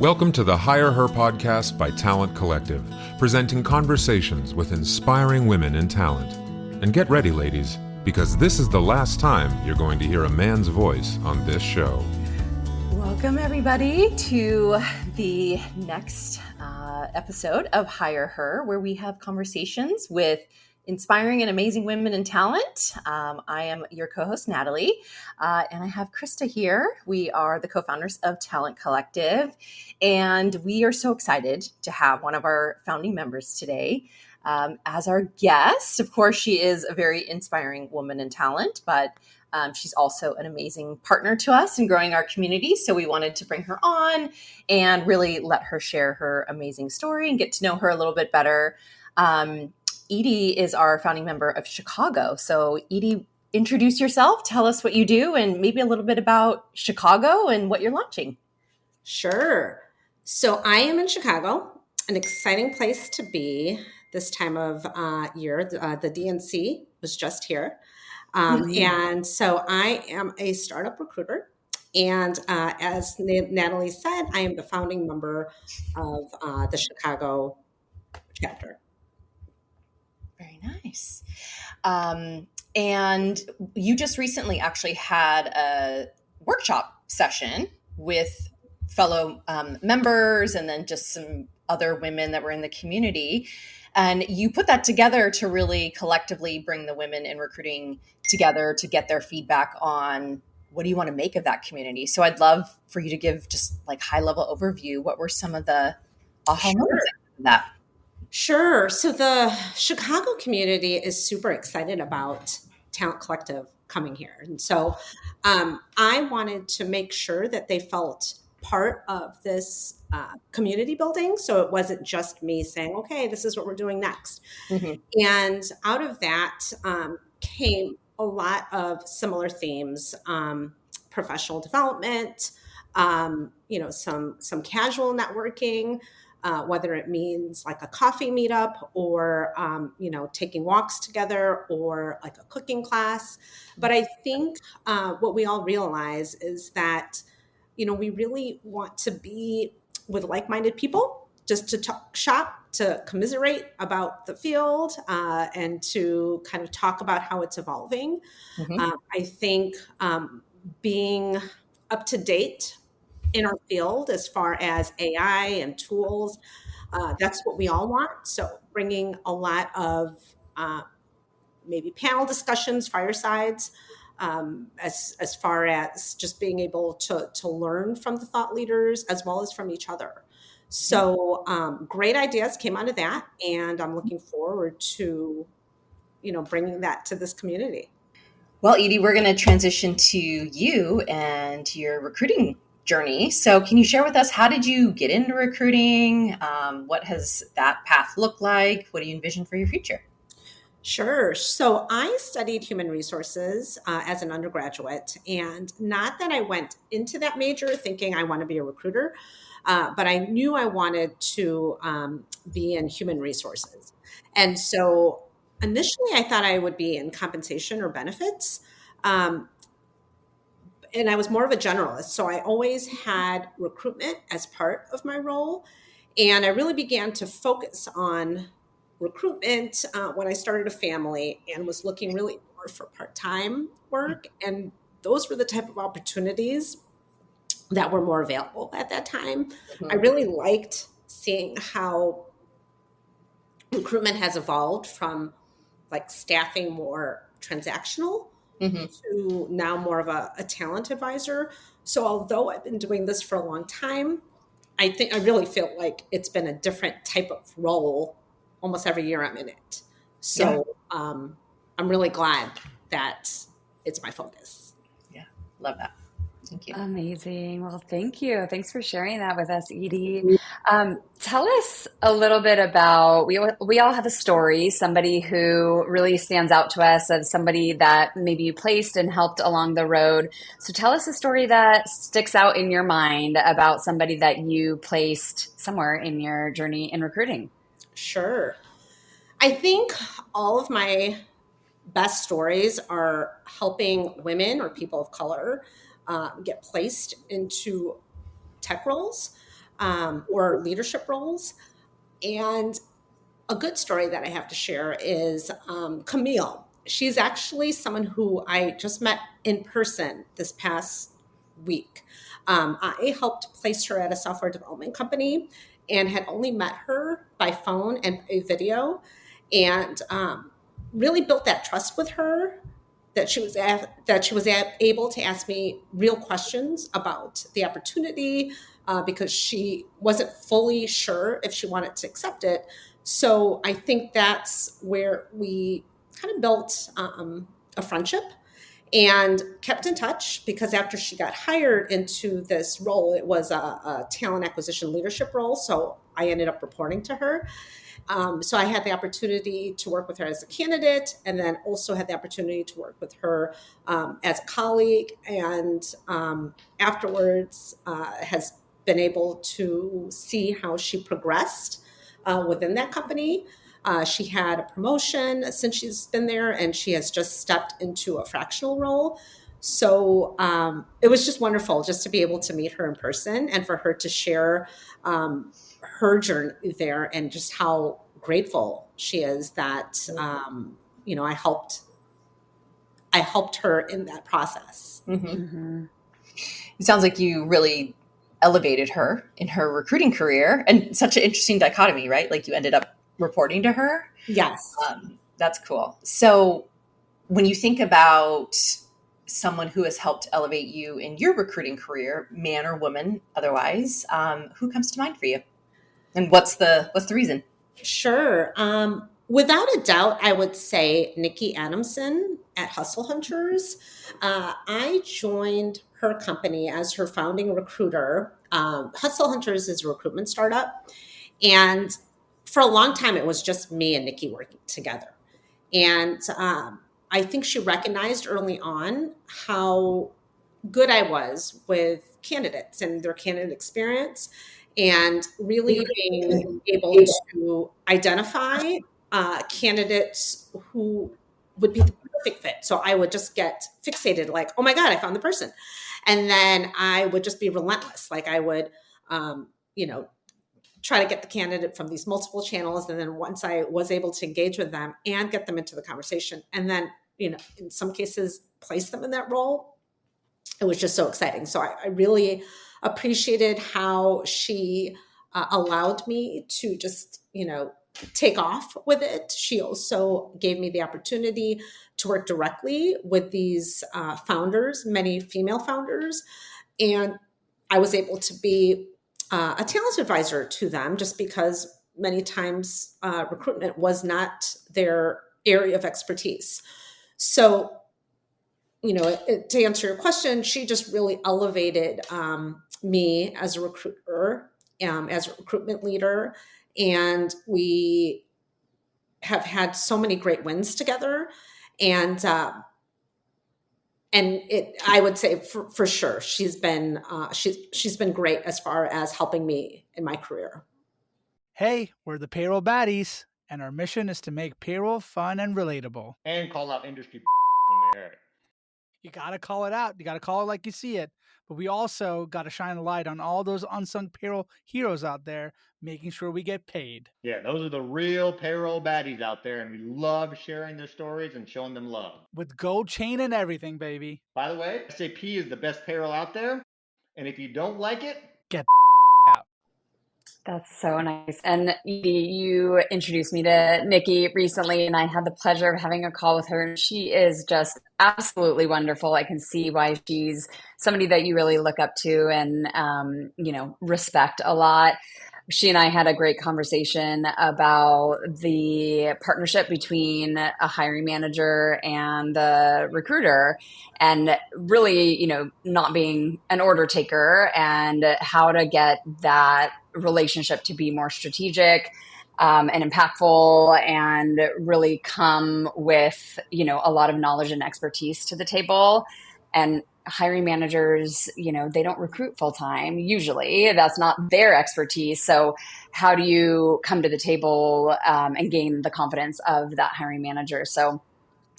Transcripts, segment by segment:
Welcome to the Hire Her podcast by Talent Collective, presenting conversations with inspiring women in talent. And get ready, ladies, because this is the last time you're going to hear a man's voice on this show. Welcome, everybody, to the next episode of Hire Her, where we have conversations with inspiring and amazing women in talent. I am your co-host, Natalie, and I have Krista here. We are the co-founders of Talent Collective, and we are so excited to have one of our founding members today as our guest. Of course, she is a very inspiring woman in talent, but she's also an amazing partner to us in growing our community. So we wanted to bring her on and really let her share her amazing story and get to know her a little bit better. Edie is our founding member of Chicago. So Edie, introduce yourself, tell us what you do, and maybe a little bit about Chicago and what you're launching. Sure. So I am in Chicago, an exciting place to be this time of year. The DNC was just here. And so I am a startup recruiter. And as Natalie said, I am the founding member of the Chicago chapter. Very nice. And you just recently actually had a workshop session with fellow members and then just some other women that were in the community. And you put that together to really collectively bring the women in recruiting together to get their feedback on what do you want to make of that community. So I'd love for you to give just like high level overview. What were some of the aha moments of that? Sure. So the Chicago community is super excited about Talent Collective coming here. And so I wanted to make sure that they felt part of this community building. So it wasn't just me saying, okay, this is what we're doing next. Mm-hmm. And out of that came a lot of similar themes, professional development, some casual networking, whether it means like a coffee meetup or, taking walks together or like a cooking class. But I think what we all realize is that, we really want to be with like-minded people just to talk shop, to commiserate about the field and to kind of talk about how it's evolving. Mm-hmm. I think being up to date in our field as far as AI and tools, that's what we all want. So bringing a lot of maybe panel discussions, firesides, as far as just being able to learn from the thought leaders as well as from each other. So great ideas came out of that, and I'm looking forward to, bringing that to this community. Well, Edie, we're going to transition to you and your recruiting journey. So can you share with us, how did you get into recruiting? What has that path looked like? What do you envision for your future? Sure. So I studied human resources as an undergraduate, and not that I went into that major thinking I want to be a recruiter, but I knew I wanted to be in human resources. And so initially I thought I would be in compensation or benefits. And I was more of a generalist. So I always had recruitment as part of my role. And I really began to focus on recruitment when I started a family and was looking really more for part-time work. And those were the type of opportunities that were more available at that time. Mm-hmm. I really liked seeing how recruitment has evolved from like staffing more transactional mm-hmm. to now more of a talent advisor. So although I've been doing this for a long time, I really feel like it's been a different type of role almost every year I'm in it. So yeah. I'm really glad that it's my focus. Yeah, love that. Thank you. Amazing. Well, thank you. Thanks for sharing that with us, Edie. Tell us a little bit about, we all have a story, somebody who really stands out to us as somebody that maybe you placed and helped along the road. So tell us a story that sticks out in your mind about somebody that you placed somewhere in your journey in recruiting. Sure. I think all of my best stories are helping women or people of color get placed into tech roles. or leadership roles. And a good story that I have to share is Camille. She's actually someone who I just met in person this past week. I helped place her at a software development company and had only met her by phone and a video, and really built that trust with her that she was able to ask me real questions about the opportunity because she wasn't fully sure if she wanted to accept it. So I think that's where we kind of built a friendship and kept in touch, because after she got hired into this role, it was a talent acquisition leadership role. So I ended up reporting to her. So I had the opportunity to work with her as a candidate, and then also had the opportunity to work with her as a colleague, and afterwards has been able to see how she progressed within that company. She had a promotion since she's been there, and she has just stepped into a fractional role. So it was just wonderful just to be able to meet her in person and for her to share her journey there, and just how grateful she is that I helped her in that process. Mm-hmm. It sounds like you really elevated her in her recruiting career, and such an interesting dichotomy, right? Like you ended up reporting to her. Yes. That's cool. So when you think about someone who has helped elevate you in your recruiting career, man or woman, otherwise, who comes to mind for you? And what's the reason? Sure. Without a doubt, I would say Nikki Adamson at Hustle Hunters. I joined her company as her founding recruiter. Hustle Hunters is a recruitment startup. And for a long time, it was just me and Nikki working together. And I think she recognized early on how good I was with candidates and their candidate experience, and really being able to identify candidates who would be the perfect fit. So I would just get fixated, like, oh my God, I found the person. And then I would just be relentless. Like I would, try to get the candidate from these multiple channels. And then once I was able to engage with them and get them into the conversation, and then, in some cases, place them in that role, it was just so exciting. So I really appreciated how she allowed me to just, take off with it. She also gave me the opportunity to work directly with these founders, many female founders. And I was able to be a talent advisor to them, just because many times recruitment was not their area of expertise. So, to answer your question, she just really elevated me as a recruiter, as a recruitment leader. And we have had so many great wins together. And I would say for sure, she's been great as far as helping me in my career. Hey, we're the Payroll Baddies, and our mission is to make payroll fun and relatable. And call out industry when they hear it. You gotta call it out. You gotta call it like you see it. But we also gotta shine a light on all those unsung payroll heroes out there, making sure we get paid. Yeah, those are the real payroll baddies out there, and we love sharing their stories and showing them love. With gold chain and everything, baby. By the way, SAP is the best payroll out there, and if you don't like it, get out. That's so nice. And Edie, you introduced me to Nikki recently, and I had the pleasure of having a call with her. And she is just absolutely wonderful. I can see why she's somebody that you really look up to and, respect a lot. She and I had a great conversation about the partnership between a hiring manager and the recruiter, and really, not being an order taker, and how to get that relationship to be more strategic and impactful, and really come with, a lot of knowledge and expertise to the table. And hiring managers, they don't recruit full time. Usually that's not their expertise. So how do you come to the table and gain the confidence of that hiring manager? So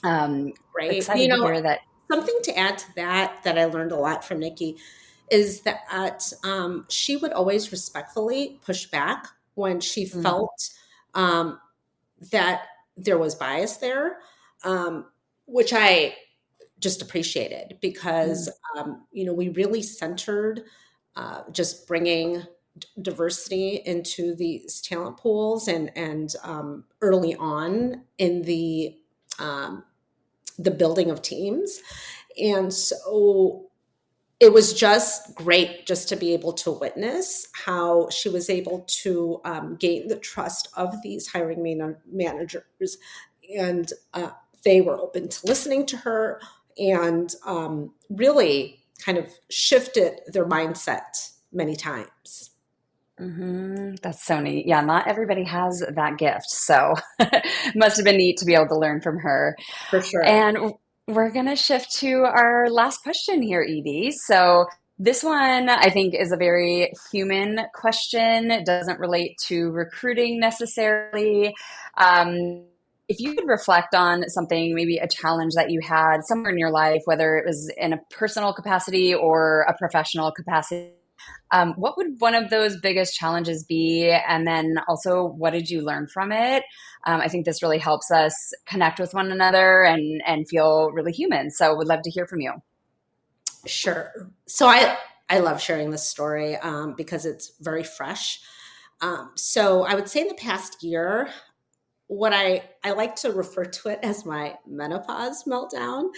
Right. excited to hear that. Something to add to that I learned a lot from Nikki is that she would always respectfully push back when she felt that there was bias there, which I just appreciated because, we really centered just bringing diversity into these talent pools and early on in the building of teams. And so it was just great just to be able to witness how she was able to gain the trust of these hiring managers. And they were open to listening to her and really kind of shifted their mindset many times. That's so neat. Yeah, not everybody has that gift. So must have been neat to be able to learn from her. For sure. And we're going to shift to our last question here, Edie. So this one, I think, is a very human question. It doesn't relate to recruiting necessarily. If you could reflect on something, maybe a challenge that you had somewhere in your life, whether it was in a personal capacity or a professional capacity, what would one of those biggest challenges be? And then also, what did you learn from it? I think this really helps us connect with one another and feel really human. So would love to hear from you. Sure. So I love sharing this story because it's very fresh. So I would say in the past year, what I like to refer to it as my menopause meltdown.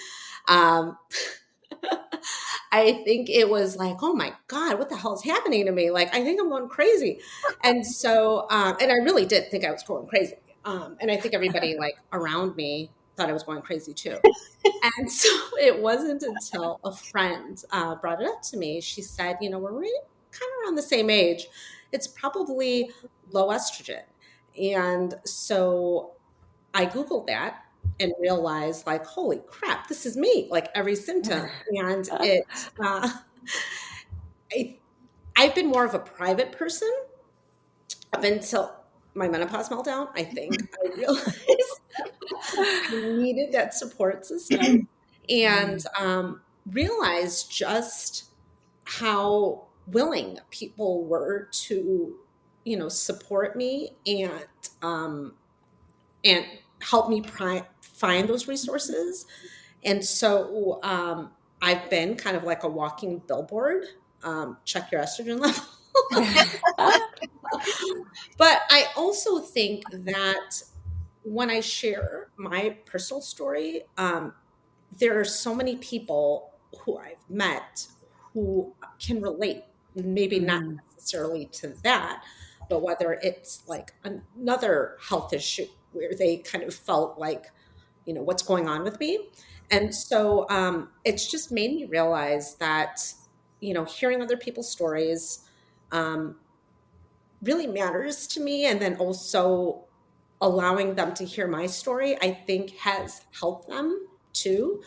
I think it was like, oh my God, what the hell is happening to me? Like, I think I'm going crazy. And so, and I really did think I was going crazy. And I think everybody like around me thought I was going crazy too. And so it wasn't until a friend brought it up to me. She said, we're really kind of around the same age. It's probably low estrogen. And so I Googled that and realized like, holy crap, this is me, like every symptom. And I've been more of a private person up until my menopause meltdown. I think I realized I needed that support system and realized just how willing people were to, support me and help me find those resources. And so I've been kind of like a walking billboard. Check your estrogen level. But I also think that when I share my personal story, there are so many people who I've met who can relate, maybe not necessarily to that, but whether it's like another health issue where they kind of felt like, what's going on with me. And so it's just made me realize that, hearing other people's stories really matters to me. And then also allowing them to hear my story, I think has helped them too.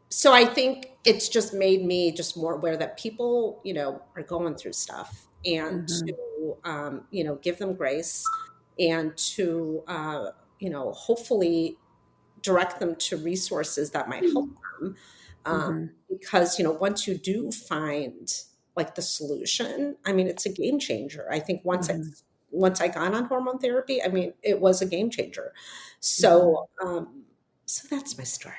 So I think it's just made me just more aware that people, are going through stuff and to, give them grace and to, hopefully direct them to resources that might help them. Because, once you do find like the solution, I mean, it's a game changer. I think once I got on hormone therapy, I mean, it was a game changer. So, so that's my story.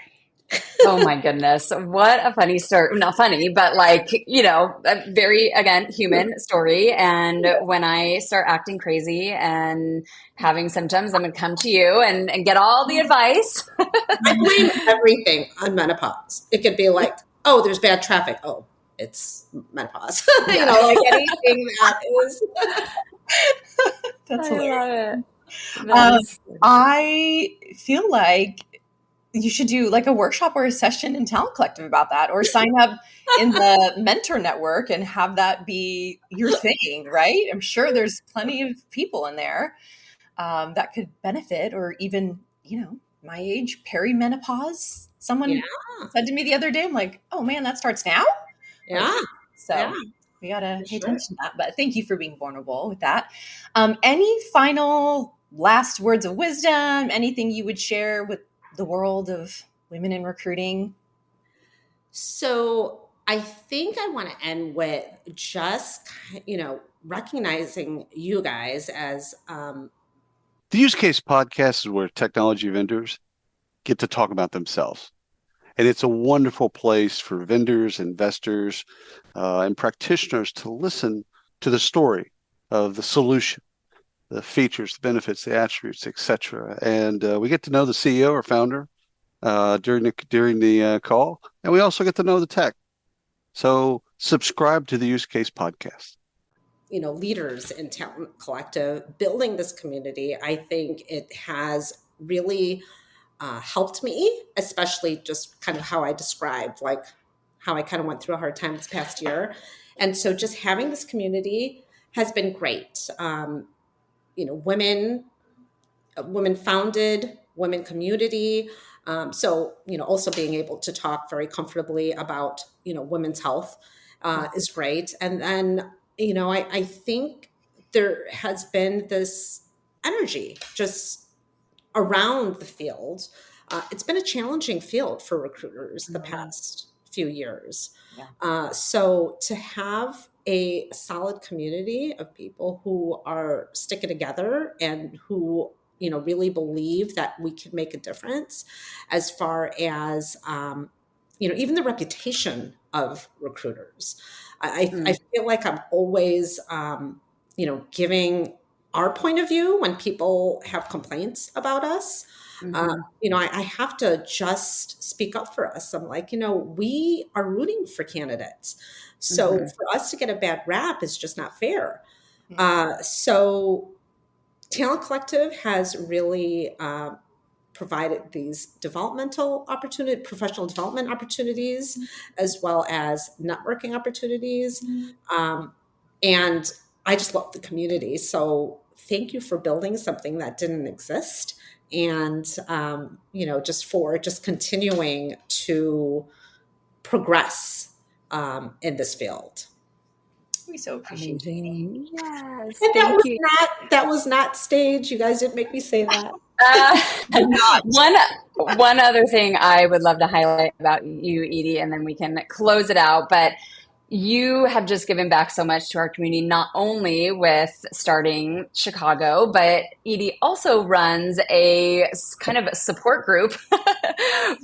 Oh my goodness. What a funny story. Not funny, but like, a very, again, human story. And when I start acting crazy and having symptoms, I'm going to come to you and get all the advice. I blame everything on menopause. It could be like, oh, there's bad traffic. Oh, it's menopause. Like anything that is. That's hilarious. I feel like you should do like a workshop or a session in Talent Collective about that, or sign up in the mentor network and have that be your thing, right? I'm sure there's plenty of people in there that could benefit, or even, my age, perimenopause. Someone said to me the other day, I'm like, oh man, that starts now? Yeah. So we got to pay attention to that. But thank you for being vulnerable with that. Any final last words of wisdom, anything you would share with the world of women in recruiting? So I think I want to end with just, recognizing you guys as, The use case podcast is where technology vendors get to talk about themselves. And it's a wonderful place for vendors, investors, and practitioners to listen to the story of the solution, the features, the benefits, the attributes, etc. And we get to know the CEO or founder during the call, and we also get to know the tech. So subscribe to the Use Case Podcast. Leaders in Talent Collective, building this community, I think it has really helped me, especially just kind of how I described, like how I kind of went through a hard time this past year. And so just having this community has been great. Women founded, women community. So, also being able to talk very comfortably about, women's health is great. And then, I think there has been this energy just around the field. It's been a challenging field for recruiters the past few years. So to have a solid community of people who are sticking together and who really believe that we can make a difference as far as even the reputation of recruiters. I feel like I'm always giving our point of view when people have complaints about us. I have to just speak up for us. I'm like, we are rooting for candidates. So for us to get a bad rap is just not fair. So Talent Collective has really provided these professional development opportunities, as well as networking opportunities. And I just love the community. So thank you for building something that didn't exist. And, just continuing to progress in this field. We so appreciate it. Amazing. Yes. And Thank you. that was not staged. You guys didn't make me say that. One other thing I would love to highlight about you, Edie, and then we can close it out. But you have just given back so much to our community, not only with starting Chicago, but Edie also runs a kind of support group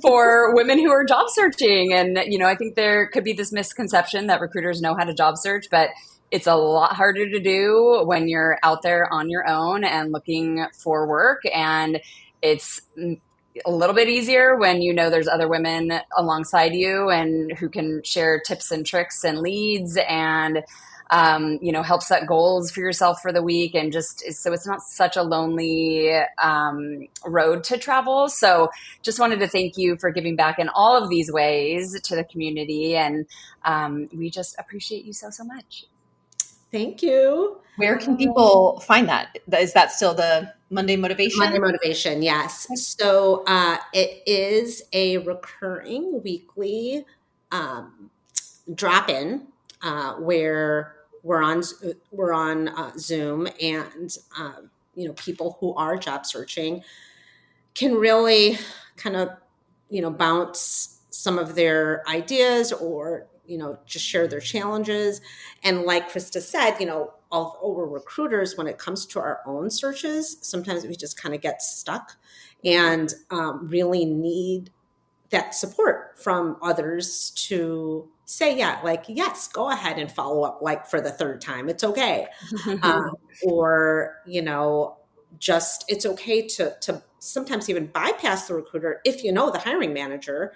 for women who are job searching. And, I think there could be this misconception that recruiters know how to job search, but it's a lot harder to do when you're out there on your own and looking for work. And it's a little bit easier when there's other women alongside you and who can share tips and tricks and leads and help set goals for yourself for the week, and just so it's not such a lonely road to travel. So just wanted to thank you for giving back in all of these ways to the community, and we just appreciate you so much. Thank you. Where can people find that? Is that still the Monday Motivation? Monday Motivation, yes. So it is a recurring weekly drop-in where we're on Zoom, and people who are job searching can really kind of bounce some of their ideas or just share their challenges. And like Krista said, although we're recruiters, when it comes to our own searches, sometimes we just kind of get stuck and really need that support from others to say, yes, go ahead and follow up for the third time. It's okay. Or, just it's okay to sometimes even bypass the recruiter if the hiring manager,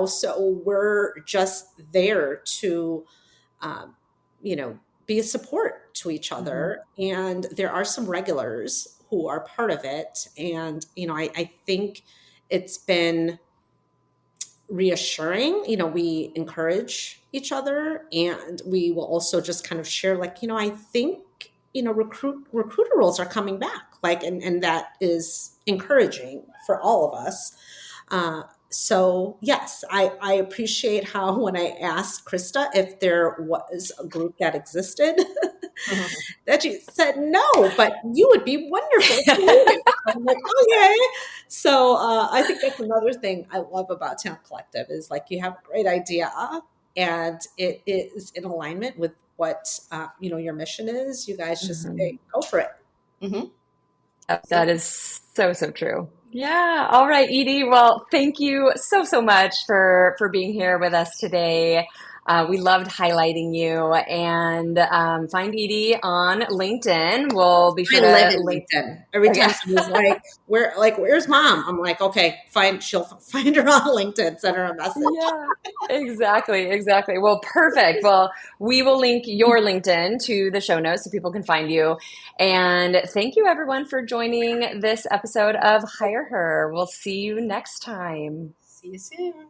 so we're just there to, be a support to each other. And there are some regulars who are part of it. And, I think it's been reassuring. We encourage each other, and we will also just kind of share, I think, recruiter roles are coming back, and that is encouraging for all of us. So yes, I appreciate how when I asked Krista if there was a group that existed, that she said no, but you would be wonderful too. I'm like, okay. So I think that's another thing I love about Talent Collective is you have a great idea, and it is in alignment with what your mission is, you guys just go for it. Mm-hmm. That is so, so true. Yeah. All right, Edie. Well, thank you so, so much for being here with us today. We loved highlighting you, and find Edie on LinkedIn. We'll be sure I live to in link. LinkedIn. Every Okay. time someone's where's mom? I'm like, okay, she'll find her on LinkedIn, send her a message. Yeah, exactly, exactly. Well, perfect. Well, we will link your LinkedIn to the show notes so people can find you. And thank you, everyone, for joining this episode of Hire Her. We'll see you next time. See you soon.